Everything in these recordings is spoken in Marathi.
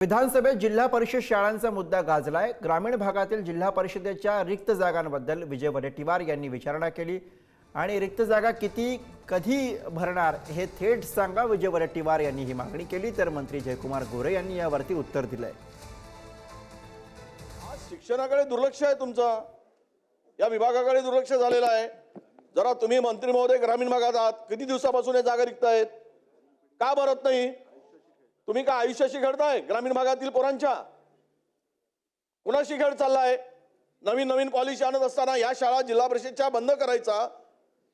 विधानसभेत जिल्हा परिषद शाळांचा मुद्दा गाजलाय। ग्रामीण भागातील जिल्हा परिषदेच्या रिक्त जागांबद्दल विजय वडेट्टीवार यांनी विचारणा केली आणि रिक्त जागा किती कधी भरणार हे थेट सांगा, विजय वडेट्टीवार यांनी ही मागणी केली। तर मंत्री जयकुमार गोरे यांनी यावरती उत्तर दिलंय। शिक्षणाकडे दुर्लक्ष आहे तुमचं, या विभागाकडे दुर्लक्ष झालेलं आहे। जरा तुम्ही मंत्री महोदय ग्रामीण भागात आहात, किती दिवसापासून हे जागा रिक्त आहेत, का भरत नाही? तुम्ही का आयुष्याशी खेळताय ग्रामीण भागातील पोरांच्या? कुणाशी खेळ चाललाय? नवीन नवीन पॉलिसी आणत असताना या शाळा जिल्हा परिषदच्या बंद करायचा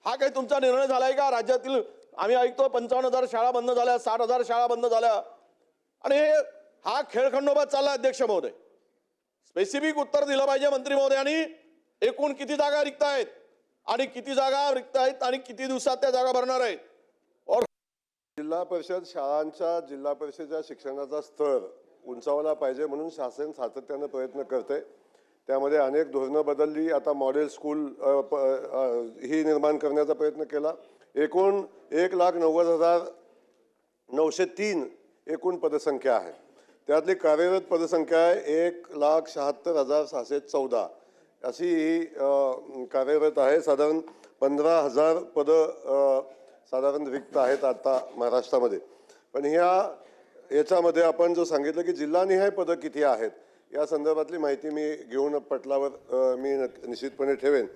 हा काही तुमचा निर्णय झालाय का? राज्यातील आम्ही ऐकतो 55,000 शाळा बंद झाल्या, 60,000 शाळा बंद झाल्या आणि हा खेळखंडोबा चालला। अध्यक्ष महोदय, स्पेसिफिक उत्तर दिलं पाहिजे मंत्री महोदयांनी। एकूण किती जागा रिक्त आहेत आणि किती जागा रिक्त आहेत आणि किती दिवसात त्या जागा भरणार आहेत? और जिल्हा परिषद शाळांच्या जिल्हा परिषदेच्या शिक्षणाचा स्तर उंचावला पाहिजे म्हणून शासन सातत्याने प्रयत्न करते। त्यामध्ये अनेक धोरणं बदलली। आता मॉडेल स्कूल ही निर्माण करण्याचा प्रयत्न केला। एकूण 1,90,903 एकूण पदसंख्या आहे। त्यातली कार्यरत पदसंख्या आहे 1,76,614 अशी ही कार्यरत आहे। साधारण 15,000 पद साधारण रिक्त आहेत आता महाराष्ट्रामध्ये। पण याच्यामध्ये आपण जो सांगितलं की जिल्हानिहाय पदं किती आहेत या संदर्भातली माहिती मी घेऊन पटलावर मी निश्चितपणे ठेवेन।